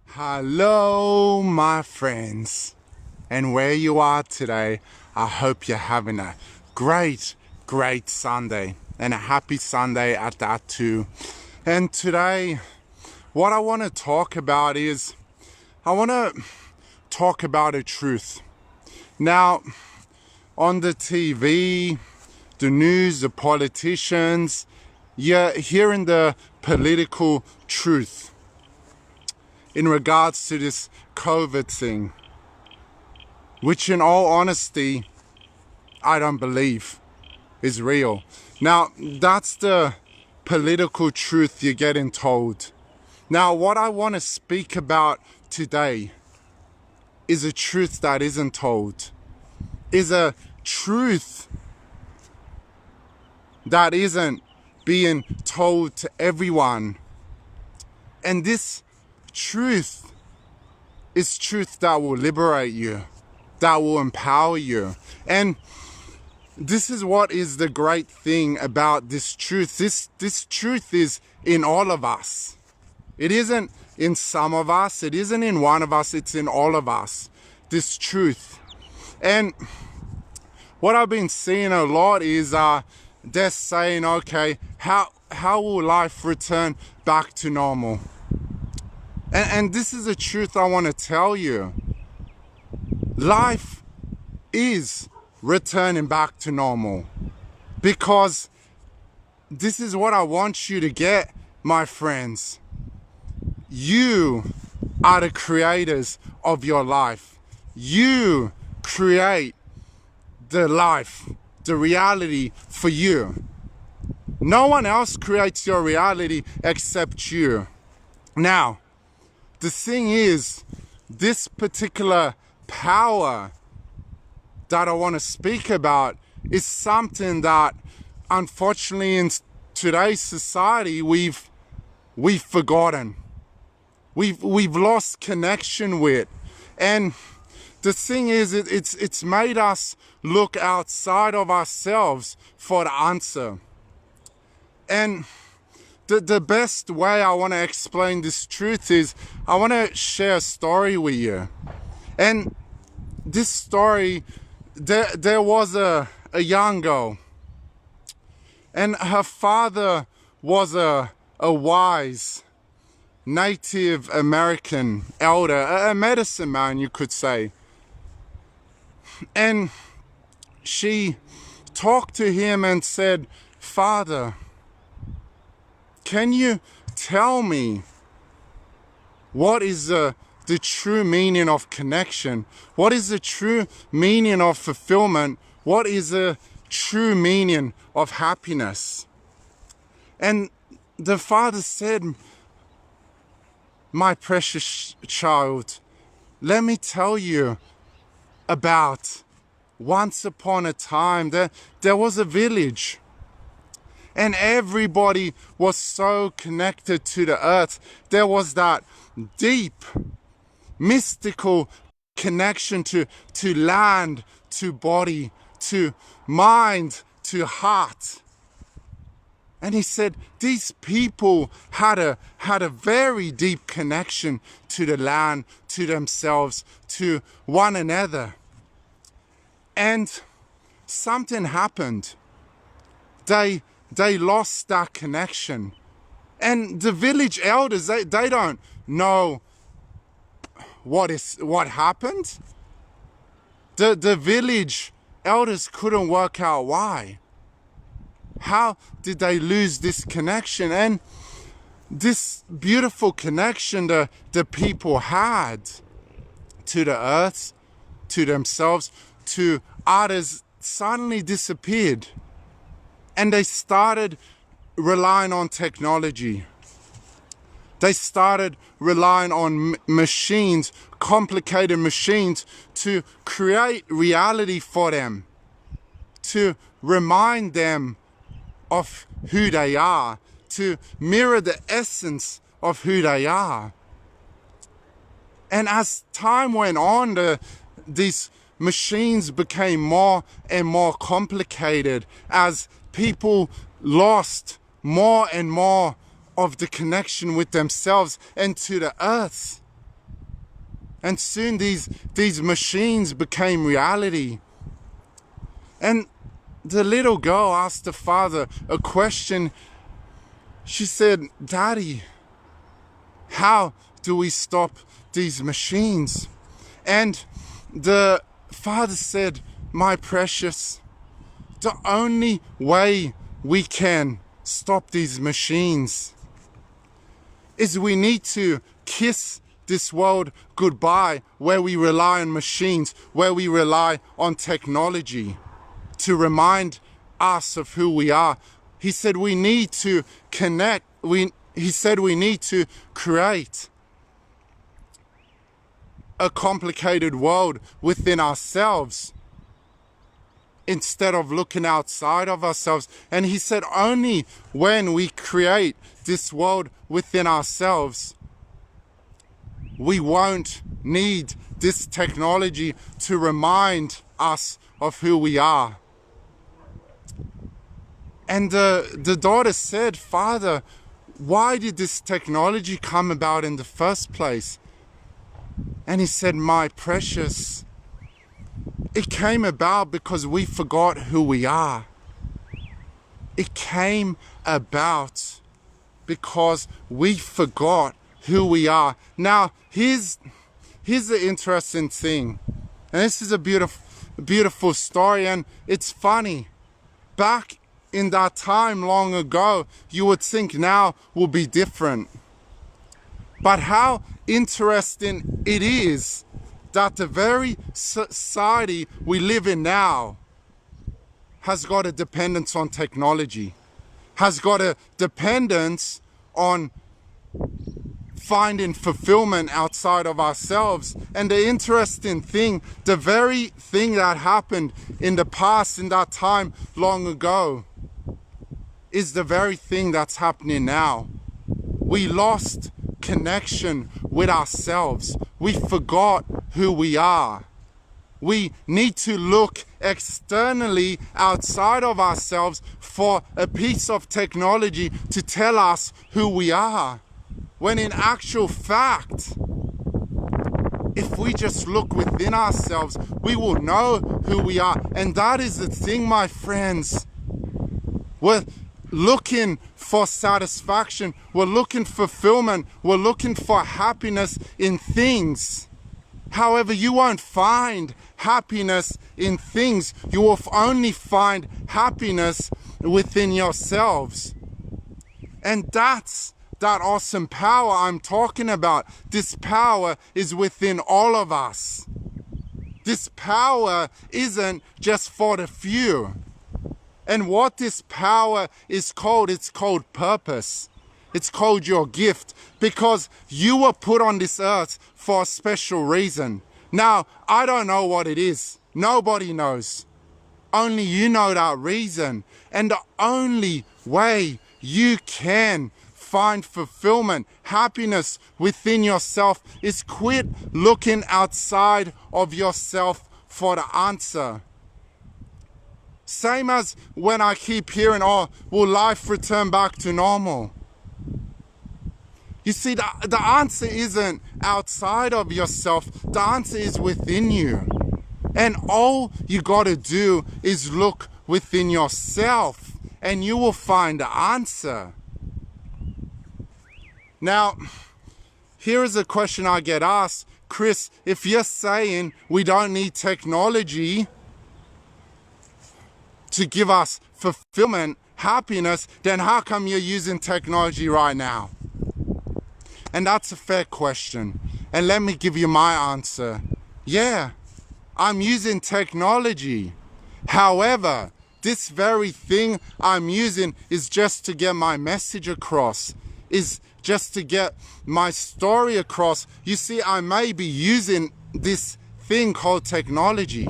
Hello, my friends, and where you are today, I hope you're having a great Sunday, and a happy Sunday at that too. And today, what I want to talk about is, I want to talk about a truth. Now, on the TV, the news, the politicians, you're hearing the political truth in regards to this COVID thing, which in all honesty, I don't believe is real. Now, that's the political truth you're getting told. Now, what I want to speak about today is a truth that isn't told, is a truth that isn't being told to everyone. And this truth is truth that will liberate you, that will empower you. And this is what is the great thing about this truth. This truth is in all of us. It isn't in some of us, it isn't in one of us, it's in all of us, this truth. And what I've been seeing a lot is they're saying, okay, how will life return back to normal? And this is a truth I want to tell you. Life is returning back to normal, because this is what I want you to get, my friends. You are the creators of your life. You create the life, the reality for you. No one else creates your reality except you. Now, the thing is, this particular power that I want to speak about is something that, unfortunately, in today's society, we've forgotten. We've lost connection with. And the thing is, it's made us look outside of ourselves for the answer. And the best way I want to explain this truth is, I want to share a story with you. And this story, there was a young girl, and her father was a wise Native American elder, a medicine man, you could say. And she talked to him and said, "Father, can you tell me what is the true meaning of connection? What is the true meaning of fulfillment? What is the true meaning of happiness?" And the father said, "My precious child, let me tell you about once upon a time there was a village, and everybody was so connected to the earth. There was that deep, mystical connection to land, to body, to mind, to heart." And he said these people had a very deep connection to the land, to themselves, to one another. And something happened. They lost that connection. And the village elders, they don't know what happened. The village elders couldn't work out why. How did they lose this connection? And this beautiful connection the people had to the earth, to themselves, to others, suddenly disappeared. And they started relying on technology. They started relying on machines, complicated machines, to create reality for them, to remind them of who they are, to mirror the essence of who they are. And as time went on, these machines became more and more complicated as people lost more and more of the connection with themselves and to the earth. And soon these machines became reality. And the little girl asked the father a question. She said, "Daddy, how do we stop these machines?" And the father said, "My precious, the only way we can stop these machines is we need to kiss this world goodbye, where we rely on machines, where we rely on technology to remind us of who we are." He said we need to connect. He said we need to create a complicated world within ourselves instead of looking outside of ourselves. And he said only when we create this world within ourselves, we won't need this technology to remind us of who we are. And the daughter said, "Father, why did this technology come about in the first place?" And he said, "My precious, it came about because we forgot who we are. It came about because we forgot who we are." Now, here's the interesting thing. And this is a beautiful story, and it's funny. Back in that time long ago, you would think now will be different. But how interesting it is that the very society we live in now has got a dependence on technology, has got a dependence on finding fulfillment outside of ourselves. And the interesting thing, the very thing that happened in the past, in that time long ago, is the very thing that's happening now. We lost connection with ourselves. We forgot who we are. We need to look externally outside of ourselves for a piece of technology to tell us who we are. When in actual fact, if we just look within ourselves, we will know who we are. And that is the thing, my friends. We're looking for satisfaction. We're looking for fulfillment. We're looking for happiness in things. However, you won't find happiness in things. You will only find happiness within yourselves. And that's that awesome power I'm talking about. This power is within all of us. This power isn't just for the few. And what this power is called, it's called purpose. It's called your gift, because you were put on this earth for a special reason. Now, I don't know what it is. Nobody knows. Only you know that reason. And the only way you can find fulfillment, happiness within yourself is quit looking outside of yourself for the answer. Same as when I keep hearing, "Oh, will life return back to normal?" You see, the answer isn't outside of yourself. The answer is within you. And all you gotta do is look within yourself, and you will find the answer. Now, here is a question I get asked. "Chris, if you're saying we don't need technology to give us fulfillment, happiness, then how come you're using technology right now?" And that's a fair question. And let me give you my answer. Yeah, I'm using technology. However, this very thing I'm using is just to get my message across, is just to get my story across. You see, I may be using this thing called technology.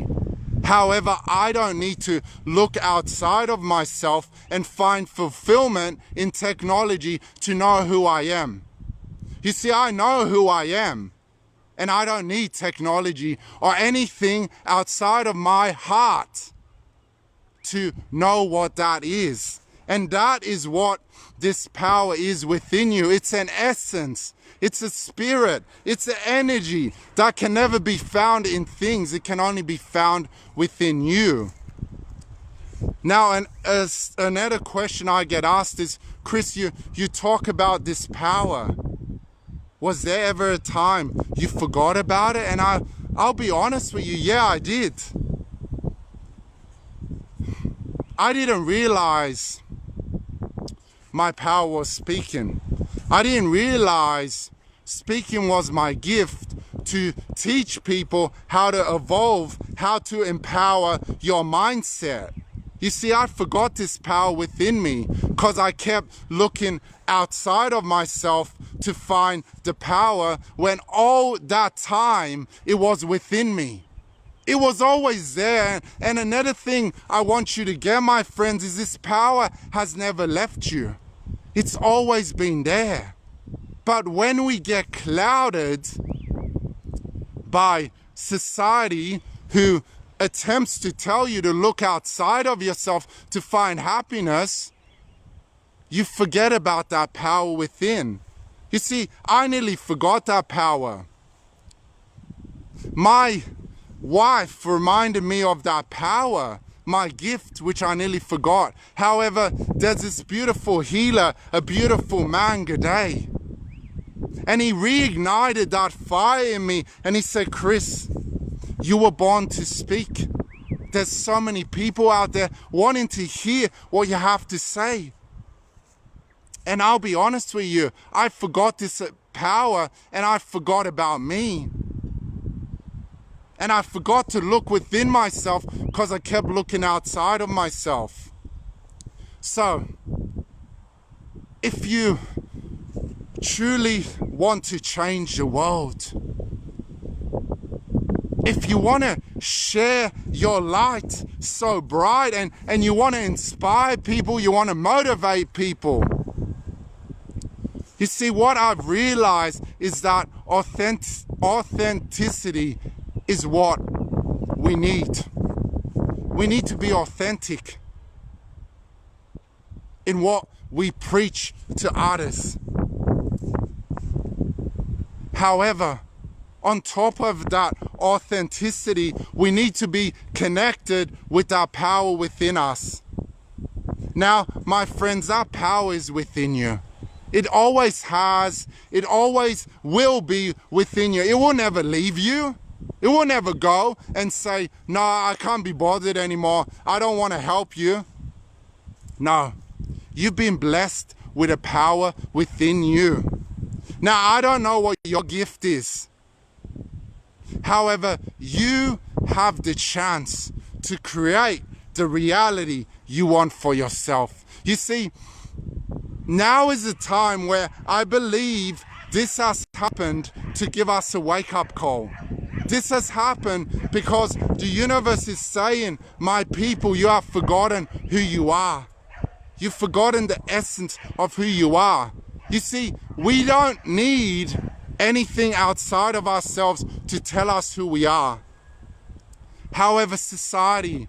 However, I don't need to look outside of myself and find fulfillment in technology to know who I am. You see, I know who I am, and I don't need technology or anything outside of my heart to know what that is. And that is what this power is within you. It's an essence. It's a spirit. It's an energy that can never be found in things. It can only be found within you. Now, another question I get asked is, Chris, you talk about this power. Was there ever a time you forgot about it? And I'll be honest with you, yeah, I did. I didn't realize my power was speaking. I didn't realize speaking was my gift to teach people how to evolve, how to empower your mindset. You see, I forgot this power within me because I kept looking outside of myself to find the power when all that time it was within me. It was always there. And another thing I want you to get, my friends, is this power has never left you. It's always been there. But when we get clouded by society who attempts to tell you to look outside of yourself to find happiness, you forget about that power within. You see, I nearly forgot that power. My wife reminded me of that power, my gift, which I nearly forgot. However, there's this beautiful healer, a beautiful man, G'day. And he reignited that fire in me. And he said, Chris, you were born to speak. There's so many people out there wanting to hear what you have to say. And I'll be honest with you, I forgot this power and I forgot about me. And I forgot to look within myself because I kept looking outside of myself. So, if you truly want to change the world, if you want to share your light so bright and you want to inspire people, you want to motivate people, you see, what I've realized is that authenticity is what we need. We need to be authentic in what we preach to others. However, on top of that authenticity, we need to be connected with our power within us. Now, my friends, that power is within you. It always has, it always will be within you. It will never leave you. It will never go and say, no, I can't be bothered anymore. I don't want to help you. No, you've been blessed with a power within you. Now, I don't know what your gift is. However, you have the chance to create the reality you want for yourself. You see, now is the time where I believe this has happened to give us a wake-up call. This has happened because the universe is saying, my people, you have forgotten who you are. You've forgotten the essence of who you are. You see, we don't need anything outside of ourselves to tell us who we are. However, society,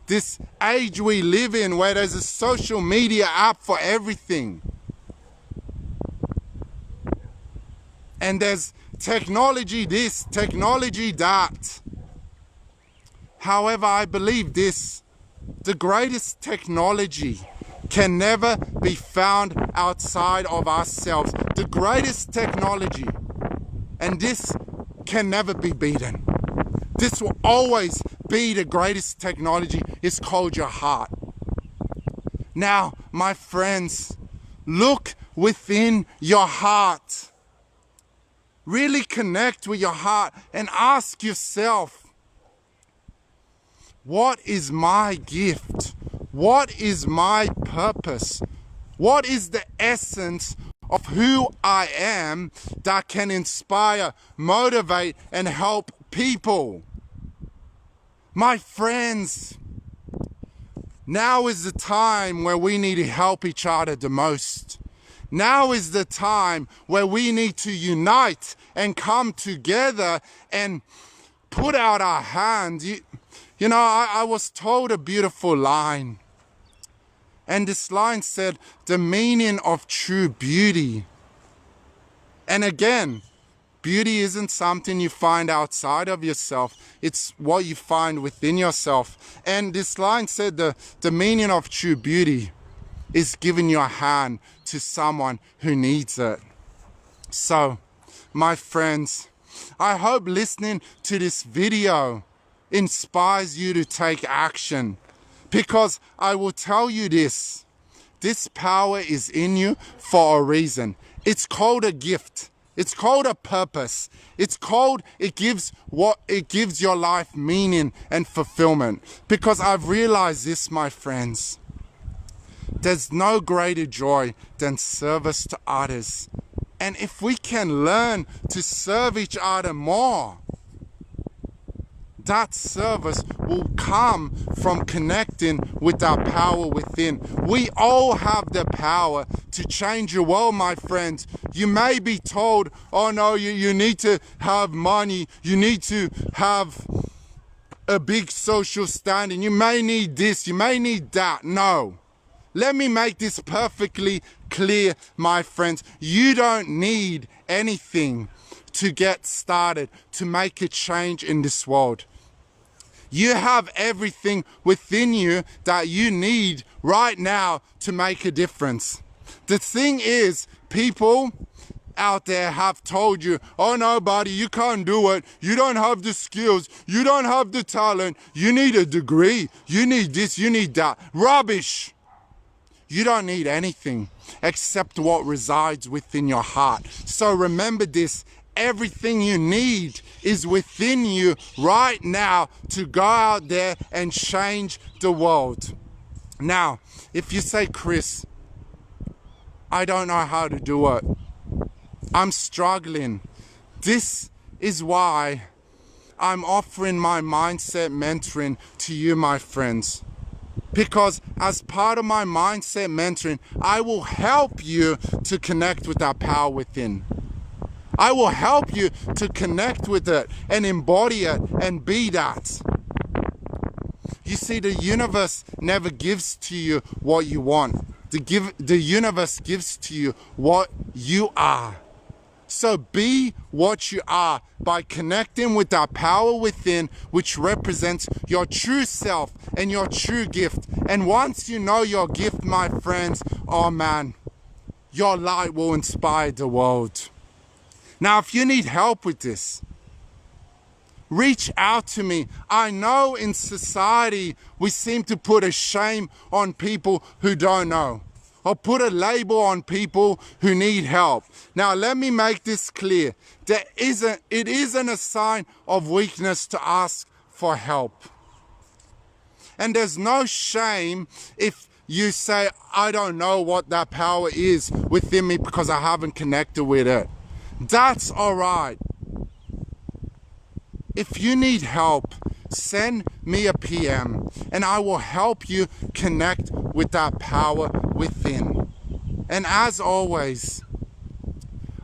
this age we live in where there's a social media app for everything, and there's technology this, technology that. However, I believe this, the greatest technology can never be found outside of ourselves. The greatest technology, and this can never be beaten. This will always be the greatest technology. It's called your heart. Now, my friends, look within your heart. Really connect with your heart and ask yourself, what is my gift? What is my purpose? What is the essence of who I am that can inspire, motivate, and help people? My friends, now is the time where we need to help each other the most. Now is the time where we need to unite and come together and put out our hands. You know, I was told a beautiful line. And this line said, the meaning of true beauty And again, beauty isn't something you find outside of yourself. It's what you find within yourself. And this line said the meaning of true beauty is giving your hand to someone who needs it. So, my friends, I hope listening to this video inspires you to take action. Because I will tell you this power is in you for a reason. It's called a gift. It's called a purpose. It gives your life meaning and fulfillment. Because I've realized this, my friends. There's no greater joy than service to others. And if we can learn to serve each other more, that service will come from connecting with our power within. We all have the power to change your world, my friends. You may be told, oh no, you need to have money. You need to have a big social standing. You may need this. You may need that. No. Let me make this perfectly clear, my friends. You don't need anything to get started, to make a change in this world. You have everything within you that you need right now to make a difference. The thing is, people out there have told you, oh no, buddy, you can't do it. You don't have the skills. You don't have the talent. You need a degree. You need this. You need that. Rubbish. You don't need anything except what resides within your heart. So remember this. Everything you need is within you right now to go out there and change the world. Now, if you say, Chris, I don't know how to do it. I'm struggling. This is why I'm offering my mindset mentoring to you, my friends. Because as part of my mindset mentoring, I will help you to connect with that power within. I will help you to connect with it and embody it and be that. You see, the universe never gives to you what you want. The universe gives to you what you are. So be what you are by connecting with that power within, which represents your true self and your true gift. And once you know your gift, my friends, oh man, your light will inspire the world. Now, if you need help with this, reach out to me. I know in society we seem to put a shame on people who don't know, or put a label on people who need help. Now, let me make this clear. It isn't a sign of weakness to ask for help. And there's no shame if you say, I don't know what that power is within me because I haven't connected with it. That's all right. If you need help, send me a PM and I will help you connect with that power within. And as always,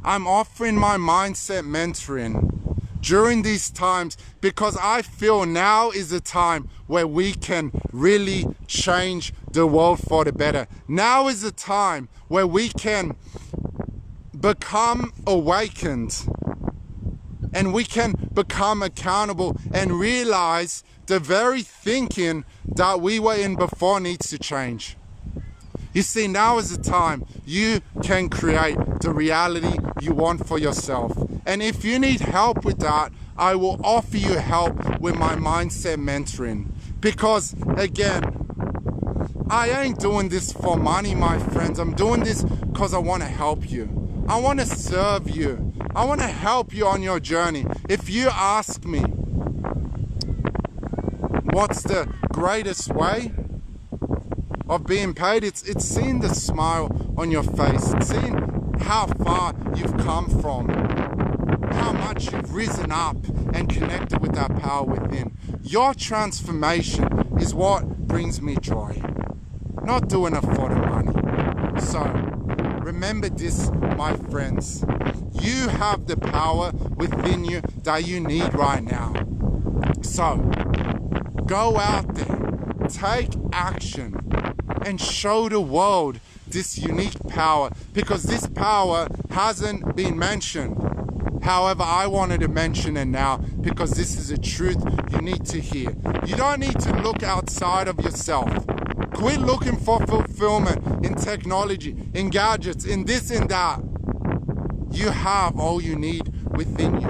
I'm offering my mindset mentoring during these times because I feel now is the time where we can really change the world for the better. Now is the time where we can become awakened and we can become accountable and realize the very thinking that we were in before needs to change. You see, now is the time you can create the reality you want for yourself. And if you need help with that, I will offer you help with my mindset mentoring. Because again, I ain't doing this for money, my friends. I'm doing this because I want to help you. I want to serve you. I want to help you on your journey. If you ask me, what's the greatest way of being paid? It's seeing the smile on your face. It's seeing how far you've come from, how much you've risen up and connected with that power within. Your transformation is what brings me joy. Not doing it for the money. So, remember this, my friends. You have the power within you that you need right now. So, go out there, take action, and show the world this unique power, because this power hasn't been mentioned. However, I wanted to mention it now because this is a truth you need to hear. You don't need to look outside of yourself. Quit looking for fulfillment in technology, in gadgets, in this and that. You have all you need within you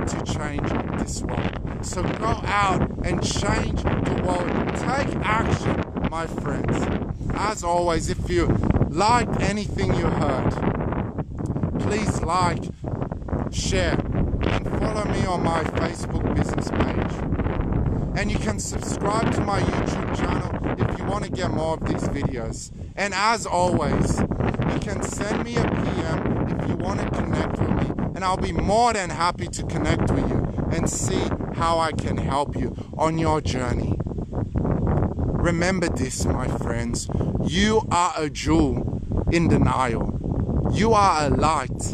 to change this world. So go out and change the world. Take action, my friends. As always, if you liked anything you heard, please like, share, and follow me on my Facebook business page. And you can subscribe to my YouTube channel if you want to get more of these videos. And as always, you can send me a PM if you want to connect with me, and I'll be more than happy to connect with you and see how I can help you on your journey. Remember this, my friends. You are a jewel in the Nile. You are a light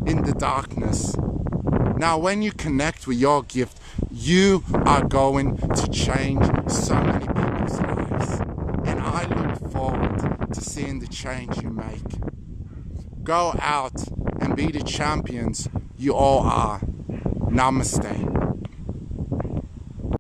in the darkness. Now, when you connect with your gift, you are going to change so many people's lives. And I look forward to seeing the change you make. Go out and be the champions you all are. Namaste.